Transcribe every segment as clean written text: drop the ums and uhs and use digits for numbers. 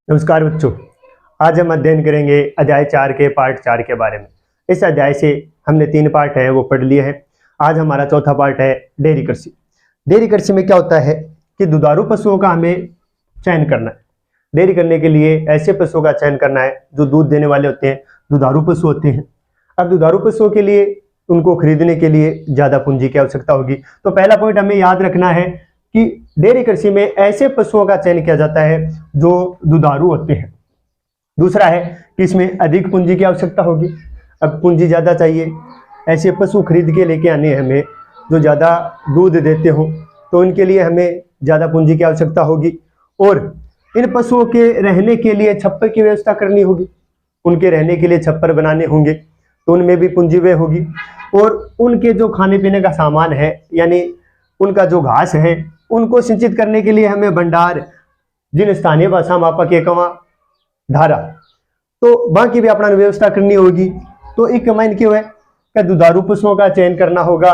नमस्कार बच्चों, आज हम अध्ययन करेंगे अध्याय 4 के पार्ट 4 के बारे में। इस अध्याय से हमने 3 पार्ट हैं वो पढ़ लिए हैं। आज हमारा चौथा पार्ट है डेयरी कृषि। डेयरी कृषि में क्या होता है कि दुधारू पशुओं का हमें चयन करना है। डेयरी करने के लिए ऐसे पशुओं का चयन करना है जो दूध देने वाले होते हैं, दुधारू पशु होते हैं। अब दुधारू पशुओं के लिए उनको खरीदने के लिए ज़्यादा पूंजी की आवश्यकता होगी। तो पहला पॉइंट हमें याद रखना है कि डेयरी कृषि में ऐसे पशुओं का चयन किया जाता है जो दुधारू होते हैं। दूसरा है कि इसमें अधिक पूंजी की आवश्यकता होगी। अब पूंजी ज़्यादा चाहिए, ऐसे पशु खरीद के लेके आने हमें जो ज़्यादा दूध देते हो, तो उनके लिए हमें ज़्यादा पूंजी की आवश्यकता होगी। और इन पशुओं के रहने के लिए छप्पर की व्यवस्था करनी होगी। उनके रहने के लिए छप्पर बनाने होंगे तो उनमें भी पूंजी व्यय होगी। और उनके जो खाने पीने का सामान है, यानी उनका जो घास है, उनको सिंचित करने के लिए हमें भंडार, जिन स्थानीय भाषा में आपा एकवा धारा, तो बाकी भी अपना व्यवस्था करनी होगी। तो एक कमाइन क्यों है कि दुधारू पशुओं का चयन करना होगा,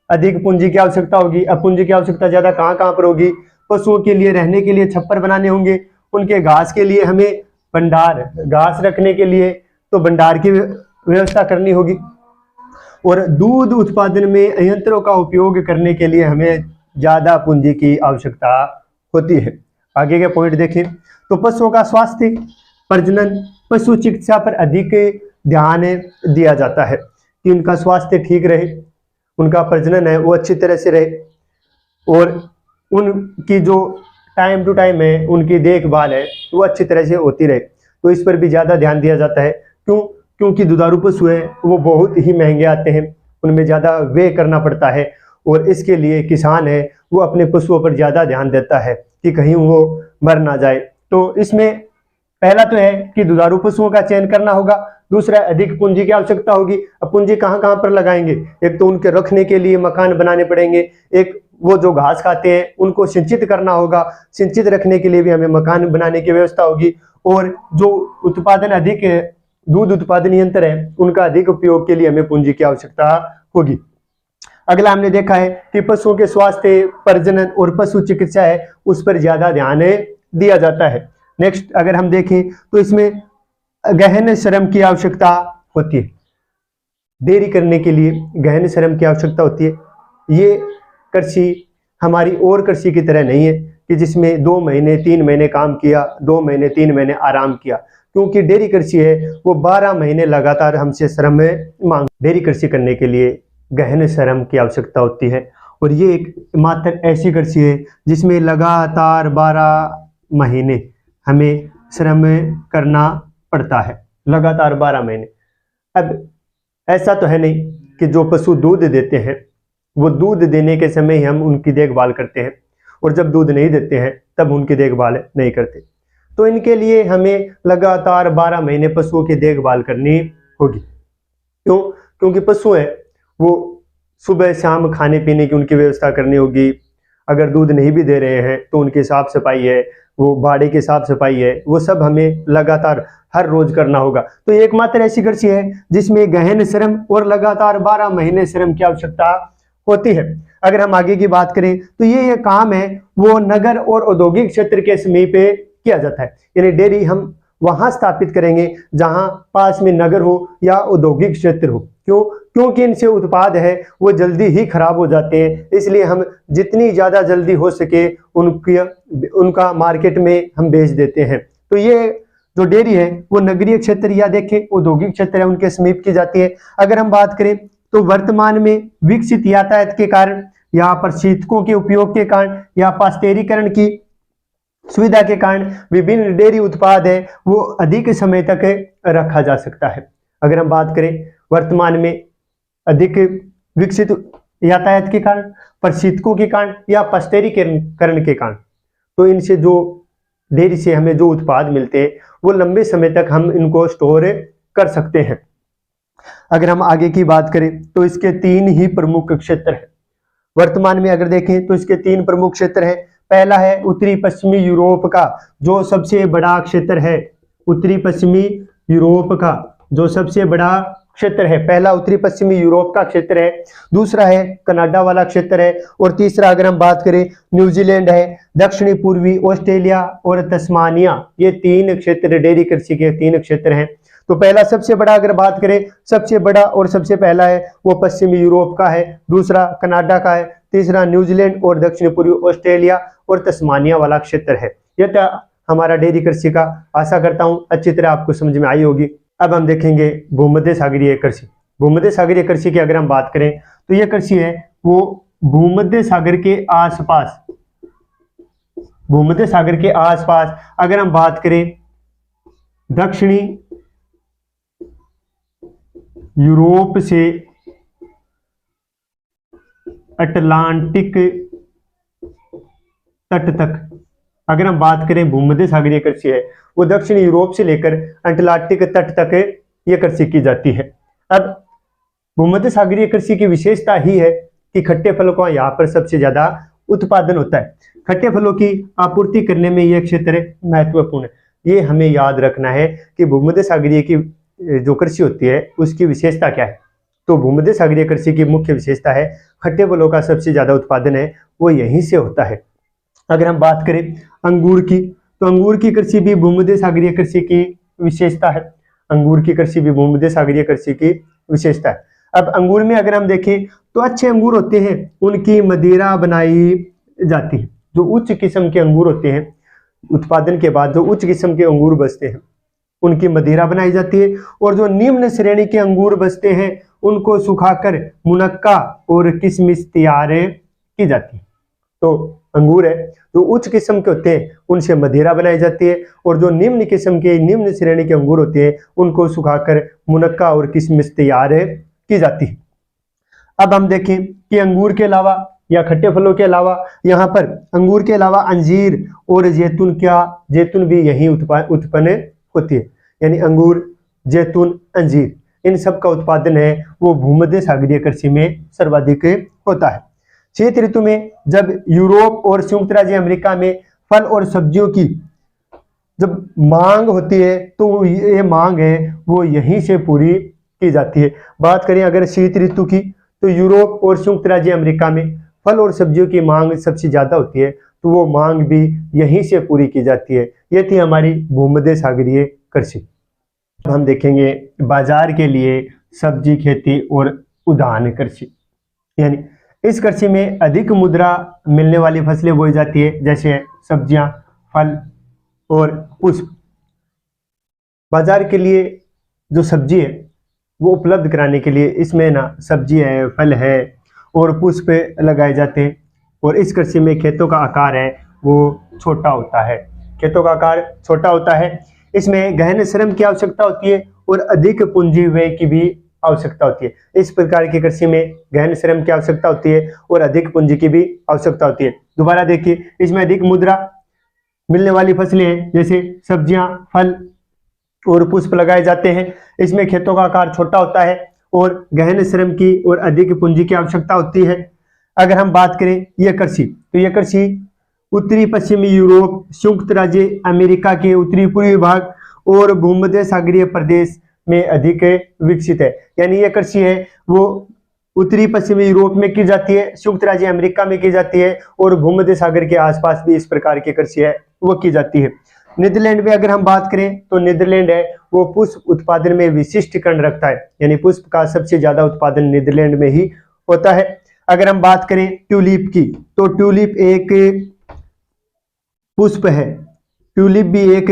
अधिक पूंजी की आवश्यकता होगी। अब पूंजी की आवश्यकता ज्यादा कहाँ कहाँ पर होगी? पशुओं के लिए रहने के लिए छप्पर बनाने होंगे, उनके घास के लिए हमें भंडार, घास रखने के लिए तो भंडार की व्यवस्था करनी होगी। और दूध उत्पादन में यंत्रों का उपयोग करने के लिए हमें ज्यादा पूंजी की आवश्यकता होती है। आगे के पॉइंट देखें तो पशुओं का स्वास्थ्य, प्रजनन, पशु चिकित्सा पर अधिक ध्यान दिया जाता है कि उनका स्वास्थ्य ठीक रहे, उनका प्रजनन है वो अच्छी तरह से रहे, और उनकी जो टाइम टू टाइम है उनकी देखभाल है वो अच्छी तरह से होती रहे। तो इस पर भी ज़्यादा ध्यान दिया जाता है। क्योंकि दुधारू पशु है वो बहुत ही महंगे आते हैं, उनमें ज़्यादा व्यय करना पड़ता है, और इसके लिए किसान है वो अपने पशुओं पर ज़्यादा ध्यान देता है कि कहीं वो मर ना जाए। तो इसमें पहला तो है कि दुधारू पशुओं का चयन करना होगा। दूसरा, अधिक पूंजी की आवश्यकता होगी। अब पूंजी कहाँ कहाँ पर लगाएंगे? एक तो उनके रखने के लिए मकान बनाने पड़ेंगे, एक वो जो घास खाते हैं उनको सिंचित करना होगा, सिंचित रखने के लिए भी हमें मकान बनाने की व्यवस्था होगी। और जो उत्पादन अधिक दूध उत्पादन यंत्र है उनका अधिक उपयोग के लिए हमें पूंजी की आवश्यकता होगी। अगला हमने देखा है कि पशुओं के स्वास्थ्य, प्रजनन और पशु चिकित्सा है उस पर ज्यादा ध्यान दिया जाता है। नेक्स्ट अगर हम देखें तो इसमें गहन श्रम की आवश्यकता होती है। डेयरी करने के लिए गहन श्रम की आवश्यकता होती है। ये कृषि हमारी और कृषि की तरह नहीं है कि जिसमें 2 महीने 3 महीने काम किया, 2 महीने 3 महीने आराम किया। क्योंकि डेयरी कृषि है वो 12 महीने लगातार हमसे श्रम मांग। डेयरी कृषि करने के लिए गहन श्रम की आवश्यकता होती है, और ये एक मात्र ऐसी कृषि है जिसमें लगातार 12 महीने हमें श्रम करना पड़ता है, लगातार 12 महीने। अब ऐसा तो है नहीं कि जो पशु दूध देते हैं वो दूध देने के समय ही हम उनकी देखभाल करते हैं, और जब दूध नहीं देते हैं तब उनकी देखभाल नहीं करते। तो इनके लिए हमें लगातार 12 महीने पशुओं की देखभाल करनी होगी। क्यों? क्योंकि पशु है वो सुबह शाम खाने पीने की उनकी व्यवस्था करनी होगी। अगर दूध नहीं भी दे रहे हैं तो उनकी साफ सफाई है, वो बाड़े की साफ सफाई है, वो सब हमें लगातार हर रोज करना होगा। तो एकमात्र ऐसी कृषि है जिसमें गहन श्रम और लगातार 12 महीने श्रम की आवश्यकता होती है। अगर हम आगे की बात करें तो ये काम है वो नगर और औद्योगिक क्षेत्र के समीप किया जाता है। यानी डेयरी हम वहां स्थापित करेंगे जहां पास में नगर हो या औद्योगिक क्षेत्र हो। क्योंकि इनसे उत्पाद है वो जल्दी ही खराब हो जाते हैं, इसलिए हम जितनी ज्यादा जल्दी हो सके उनका मार्केट में हम बेच देते हैं। तो ये जो डेयरी है वो नगरीय क्षेत्र या देखें औद्योगिक क्षेत्र है उनके समीप की जाती है। अगर हम बात करें तो वर्तमान में विकसित यातायात के कारण या प्रशीतकों के उपयोग के कारण या पाश्चुरीकरण की सुविधा के कारण विभिन्न डेयरी उत्पाद है वो अधिक समय तक रखा जा सकता है। अगर हम बात करें वर्तमान में अधिक विकसित यातायात के कारण, प्रशीतकों के कारण या पाश्चुरीकरण के कारण, तो इनसे जो डेयरी से हमें जो उत्पाद मिलते हैं वो लंबे समय तक हम इनको स्टोर कर सकते हैं। अगर हम आगे की बात करें तो इसके 3 ही प्रमुख क्षेत्र हैं। वर्तमान में अगर देखें तो इसके 3 प्रमुख क्षेत्र हैं। पहला है उत्तरी पश्चिमी यूरोप का जो सबसे बड़ा क्षेत्र है। उत्तरी पश्चिमी यूरोप का जो सबसे बड़ा क्षेत्र है। पहला उत्तरी पश्चिमी यूरोप का क्षेत्र है, दूसरा है कनाडा वाला क्षेत्र है, और तीसरा अगर हम बात करें न्यूजीलैंड है, दक्षिणी पूर्वी ऑस्ट्रेलिया और तस्मानिया। ये 3 क्षेत्र डेयरी कृषि के 3 क्षेत्र हैं। तो पहला सबसे बड़ा अगर बात करें, सबसे बड़ा और सबसे पहला है वो पश्चिमी यूरोप का है, दूसरा कनाडा का है, तीसरा न्यूजीलैंड और दक्षिण पूर्वी ऑस्ट्रेलिया और तस्मानिया वाला क्षेत्र है। यह था हमारा डेयरी कृषि का। आशा करता हूं अच्छी तरह आपको समझ में आई होगी। अब हम देखेंगे भूमध्य सागरीय कृषि। भूमध्य सागरीय कृषि की अगर हम बात करें तो यह कृषि है वो भूमध्य सागर के आसपास, भूमध्य सागर के आसपास अगर हम बात करें दक्षिणी यूरोप से अटलांटिक तट तक, अगर हम बात करें भूमध्य सागरीय कृषि है वो दक्षिणी यूरोप से लेकर अटलांटिक तट तक यह कृषि की जाती है। अब भूमध्य सागरीय कृषि की विशेषता ही है कि खट्टे फलों का यहाँ पर सबसे ज्यादा उत्पादन होता है। खट्टे फलों की आपूर्ति करने में यह क्षेत्र महत्वपूर्ण है। ये हमें याद रखना है कि भूमध्य सागरीय की जो कृषि होती है उसकी विशेषता क्या है। तो भूमध्य सागरीय कृषि की मुख्य विशेषता है खट्टे फलों का सबसे ज्यादा उत्पादन है वो यहीं से होता है। अगर हम बात करें अंगूर की, तो अंगूर की कृषि भी भूमध्य सागरीय कृषि की विशेषता है। अंगूर की कृषि भी भूमध्य सागरीय कृषि की विशेषता है। अब अंगूर में अगर हम देखें तो अच्छे अंगूर होते हैं उनकी मदिरा बनाई जाती है। जो उच्च किस्म के अंगूर होते हैं, उत्पादन के बाद जो उच्च किस्म के अंगूर बचते हैं उनकी मदिरा बनाई जाती है, और जो निम्न श्रेणी के अंगूर बचते हैं उनको सुखाकर मुनक्का और किशमिश तैयार की जाती है। तो अंगूर है जो उच्च किस्म के होते हैं उनसे मदिरा बनाई जाती है, और जो निम्न किस्म के निम्न श्रेणी के अंगूर होते हैं उनको सुखाकर मुनक्का और किशमिश तैयार की जाती है। अब हम देखें कि अंगूर के अलावा या खट्टे फलों के अलावा यहाँ पर अंगूर के अलावा अंजीर और जैतून भी यही उत्पन्न होती है। यानी अंगूर, जैतून, अंजीर इन सब का उत्पादन है वो भूमध्य सागरीय कृषि में सर्वाधिक होता है। शीत ऋतु में जब यूरोप और संयुक्त राज्य अमेरिका में फल और सब्जियों की जब मांग होती है तो ये मांग है वो यहीं से पूरी की जाती है। बात करें अगर शीत ऋतु की तो यूरोप और संयुक्त राज्य अमेरिका में फल और सब्जियों की मांग सबसे ज्यादा होती है, तो वो मांग भी यहीं से पूरी की जाती है। ये थी हमारी भूमध्य सागरीय कृषि। अब हम देखेंगे बाजार के लिए सब्जी खेती और उद्यान कृषि। यानी इस कृषि में अधिक मुद्रा मिलने वाली फसलें बोई जाती है, जैसे सब्जियां, फल और पुष्प। बाजार के लिए जो सब्जी है वो उपलब्ध कराने के लिए इसमें ना सब्जी है, फल है और पुष्प लगाए जाते हैं। और इस कृषि में खेतों का आकार है वो छोटा होता है। खेतों का आकार छोटा होता है। इसमें गहन श्रम की आवश्यकता होती है और अधिक पूंजी व्यय की भी आवश्यकता होती है। इस प्रकार की कृषि में गहन श्रम की आवश्यकता होती है और अधिक पूंजी की भी आवश्यकता होती है। दोबारा देखिए, इसमें अधिक मुद्रा मिलने वाली फसलें हैं, जैसे सब्जियां, फल और पुष्प लगाए जाते हैं। इसमें खेतों का आकार छोटा होता है और गहन श्रम की और अधिक पूंजी की आवश्यकता होती है। अगर हम बात करें यह कृषि, तो यह कृषि उत्तरी पश्चिमी यूरोप, संयुक्त राज्य अमेरिका के उत्तरी पूर्वी भाग और भूमध्य सागरीय प्रदेश में अधिक विकसित है। यानी यह कृषि है वो उत्तरी पश्चिमी यूरोप में की जाती है, संयुक्त राज्य अमेरिका में की जाती है और भूमध्य सागर के आसपास भी इस प्रकार की कृषि है वो की जाती है। नीदरलैंड में अगर हम बात करें तो नीदरलैंड है वो पुष्प उत्पादन में विशिष्टकरण रखता है। यानी पुष्प का सबसे ज्यादा उत्पादन नीदरलैंड में ही होता है। अगर हम बात करें ट्यूलिप की, तो ट्यूलिप एक पुष्प है। ट्यूलिप भी एक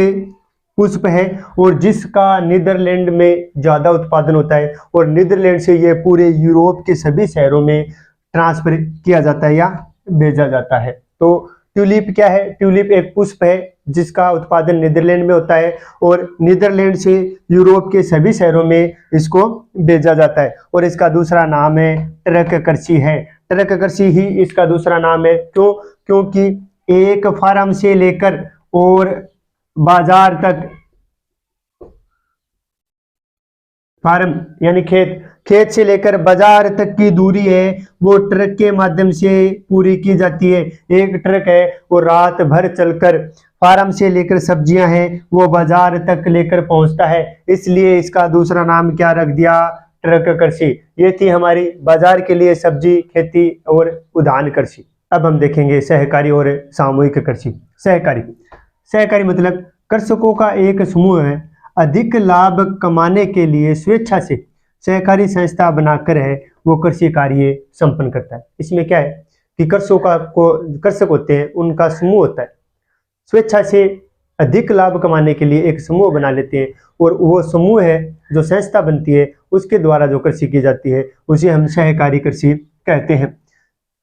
पुष्प है और जिसका नीदरलैंड में ज्यादा उत्पादन होता है, और नीदरलैंड से ये पूरे यूरोप के सभी शहरों में ट्रांसफर किया जाता है या भेजा जाता है। तो ट्यूलिप क्या है? ट्यूलिप एक पुष्प है जिसका उत्पादन नीदरलैंड में होता है और नीदरलैंड से यूरोप के सभी शहरों में इसको भेजा जाता है। और इसका दूसरा नाम है ट्रक कृषि है। ट्रक कृषि ही इसका दूसरा नाम है। क्यों? क्योंकि एक फार्म से लेकर और बाजार तक, फार्म यानी खेत से लेकर बाजार तक की दूरी है वो ट्रक के माध्यम से पूरी की जाती है। एक ट्रक है वो रात भर चलकर फार्म से लेकर सब्जियां हैं वो बाजार तक लेकर पहुंचता है, इसलिए इसका दूसरा नाम क्या रख दिया? ट्रक कृषि, ये थी हमारी बाजार के लिए सब्जी खेती और उद्यान कृषि। अब हम देखेंगे सहकारी और सामूहिक कृषि। सहकारी, सहकारी मतलब कृषकों का एक समूह है, अधिक लाभ कमाने के लिए स्वेच्छा से सहकारी संस्था बनाकर है वो कृषि कार्य संपन्न करता है। इसमें क्या है कि कृषक होते हैं, उनका समूह होता है, स्वेच्छा से अधिक लाभ कमाने के लिए एक समूह बना लेते हैं, और वो समूह है जो संस्था बनती है उसके द्वारा जो कृषि की जाती है उसे हम सहकारी कृषि कहते हैं।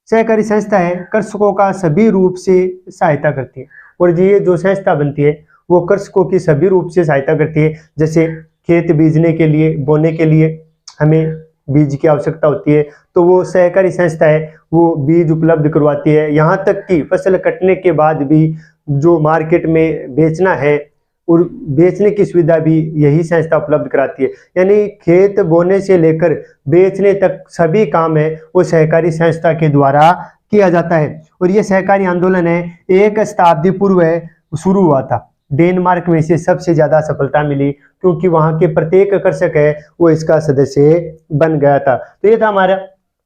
सहकारी संस्था है कृषकों का सभी रूप से सहायता करती है, और ये जो संस्था बनती है वो कृषकों की सभी रूप से सहायता करती है। जैसे खेत बीजने के लिए, बोने के लिए हमें बीज की आवश्यकता होती है, तो वो सहकारी संस्था है वो बीज उपलब्ध करवाती है। यहाँ तक कि फसल कटने के बाद भी जो मार्केट में बेचना है और बेचने की सुविधा भी यही संस्था उपलब्ध कराती है। यानी खेत बोने से लेकर बेचने तक सभी काम है वो सहकारी संस्था के द्वारा किया जाता है। और ये सहकारी आंदोलन है 1 शताब्दी पूर्व शुरू हुआ था। डेनमार्क में इसे सबसे ज्यादा सफलता मिली क्योंकि वहां के प्रत्येक कृषक है वो इसका सदस्य बन गया था। तो ये था हमारा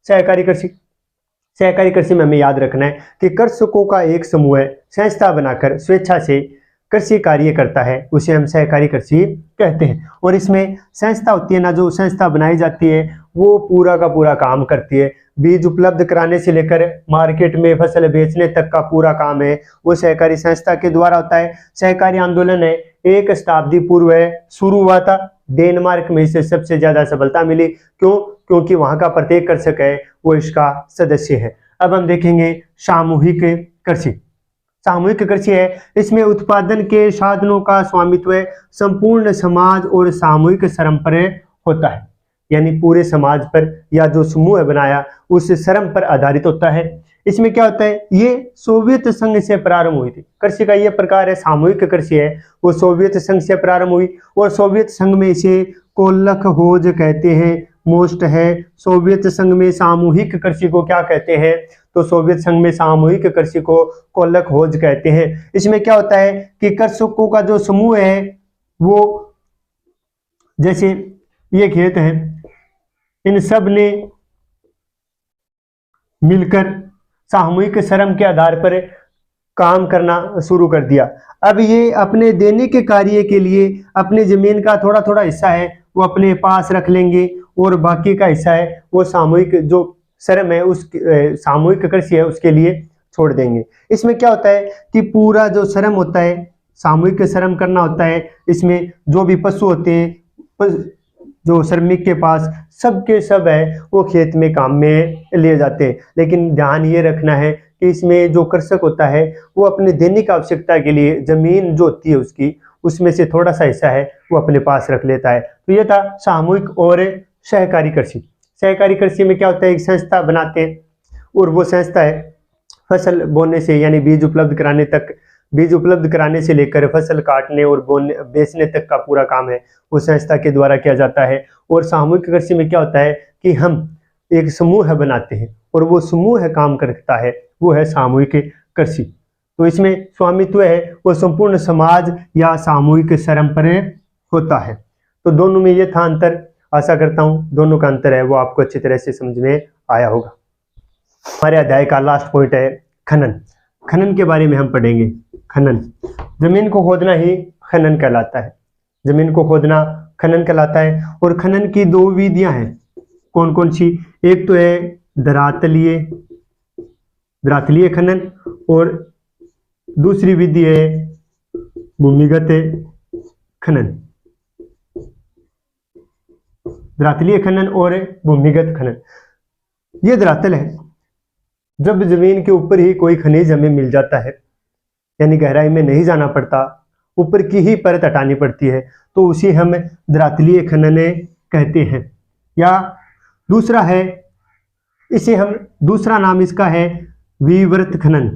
सहकारी कृषि। सहकारी कृषि में हमें याद रखना है कि कृषकों का एक समूह है, संस्था बनाकर स्वेच्छा से कृषि कार्य करता है, उसे हम सहकारी कृषि कहते हैं। और इसमें संस्था होती है ना, जो संस्था बनाई जाती है वो पूरा का पूरा काम करती है। बीज उपलब्ध कराने से लेकर मार्केट में फसल बेचने तक का पूरा काम है वो सहकारी संस्था के द्वारा होता है। सहकारी आंदोलन है 1 शताब्दी पूर्व शुरू हुआ था। डेनमार्क में इसे सबसे ज्यादा सफलता मिली। क्यों? क्योंकि वहां का प्रत्येक कृषक है वो इसका सदस्य है। अब हम देखेंगे सामूहिक कृषि। सामूहिक कृषि है, इसमें उत्पादन के साधनों का स्वामित्व संपूर्ण समाज और सामूहिक श्रम पर होता है। यानी पूरे समाज पर या जो समूह है बनाया उस श्रम पर आधारित होता है। इसमें क्या होता है, ये सोवियत संघ से प्रारंभ हुई थी। कृषि का ये प्रकार है सामूहिक कृषि है वो सोवियत संघ से प्रारंभ हुई, और सोवियत संघ में इसे कोलखहोज कहते हैं। मोस्ट है सोवियत संघ में सामूहिक कृषि को क्या कहते हैं, तो सोवियत संघ में सामूहिक कृषि को कोलखहोज कहते हैं। इसमें क्या होता है कि कृषकों का जो समूह है वो, जैसे ये खेत है, इन सब ने मिलकर सामूहिक श्रम के आधार पर काम करना शुरू कर दिया। अब ये अपने दैनिक कार्य के लिए अपनी जमीन का थोड़ा थोड़ा हिस्सा है वो अपने पास रख लेंगे, और बाकी का हिस्सा है वो सामूहिक जो श्रम है उस सामूहिक कृषि है उसके लिए छोड़ देंगे। इसमें क्या होता है कि पूरा जो श्रम होता है, सामूहिक श्रम करना होता है, इसमें जो भी पशु होते हैं जो श्रमिक के पास सबके सब है वो खेत में काम में लिए जाते हैं। लेकिन ध्यान ये रखना है कि इसमें जो कृषक होता है वो अपने दैनिक आवश्यकता के लिए जमीन जो होती है उसकी, उसमें से थोड़ा सा हिस्सा है वो अपने पास रख लेता है। तो ये था सामूहिक और सहकारी कृषि। सहकारी कृषि में क्या होता है, एक संस्था बनाते हैं और वो संस्था है फसल बोने से यानी बीज उपलब्ध कराने से लेकर फसल काटने और बोने बेचने तक का पूरा काम है वो संस्था के द्वारा किया जाता है। और सामूहिक कृषि में क्या होता है कि हम एक समूह बनाते हैं और वो समूह काम करता है, वो है सामूहिक कृषि। तो इसमें स्वामित्व है वो संपूर्ण समाज या सामूहिक श्रम पर होता है। तो दोनों में ये था अंतर। आशा करता हूँ दोनों का अंतर है वो आपको अच्छी तरह से समझ में आया होगा। हमारे अध्याय का लास्ट पॉइंट है खनन। खनन के बारे में हम पढ़ेंगे। खनन, जमीन को खोदना ही खनन कहलाता है। जमीन को खोदना खनन कहलाता है। और खनन की 2 विधियां हैं। कौन कौन सी? एक तो है धरातलीय खनन, और दूसरी विधि है भूमिगत खनन। धरातलीय खनन और भूमिगत खनन। ये धरातल है, जब जमीन के ऊपर ही कोई खनिज हमें मिल जाता है, यानी गहराई में नहीं जाना पड़ता, ऊपर की ही परत हटानी पड़ती है, तो उसे हम धरातलीय खनन कहते हैं। या दूसरा है, इसे हम दूसरा नाम इसका है विवृत खनन।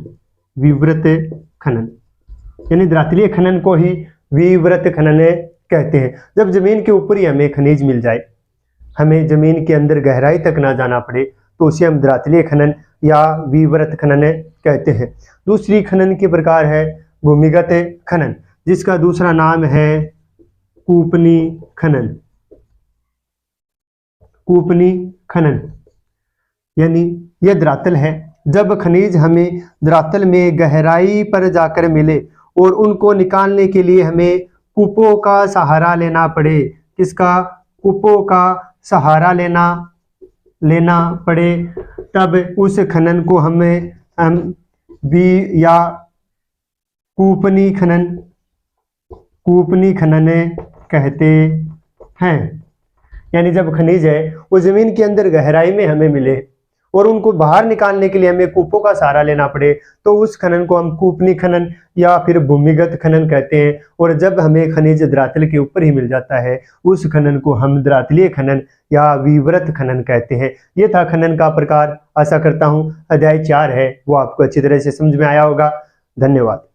विवृत खनन यानी धरातलीय खनन को ही विवृत खनन कहते हैं। जब जमीन के ऊपर ही हमें खनिज मिल जाए, हमें जमीन के अंदर गहराई तक ना जाना पड़े, तो उसे हम धरातलीय खनन या विवृत खनन कहते हैं। दूसरी खनन के प्रकार है भूमिगत खनन, जिसका दूसरा नाम है कूपनी खनन। कूपनी खनन, यानी यह धरातल है। जब खनिज हमें धरातल में गहराई पर जाकर मिले और उनको निकालने के लिए हमें कूपों का सहारा लेना पड़े, किसका? कूपों का सहारा लेना पड़े, तब उस खनन को हमें हम भी या कूपनी खनन कहते हैं। यानी जब खनिज है वो जमीन के अंदर गहराई में हमें मिले और उनको बाहर निकालने के लिए हमें कूपों का सहारा लेना पड़े, तो उस खनन को हम कूपनी खनन या फिर भूमिगत खनन कहते हैं। और जब हमें खनिज धरातल के ऊपर ही मिल जाता है, उस खनन को हम धरातलीय खनन या विवृत खनन कहते हैं। ये था खनन का प्रकार। आशा करता हूँ अध्याय 4 है वो आपको अच्छी तरह से समझ में आया होगा। धन्यवाद।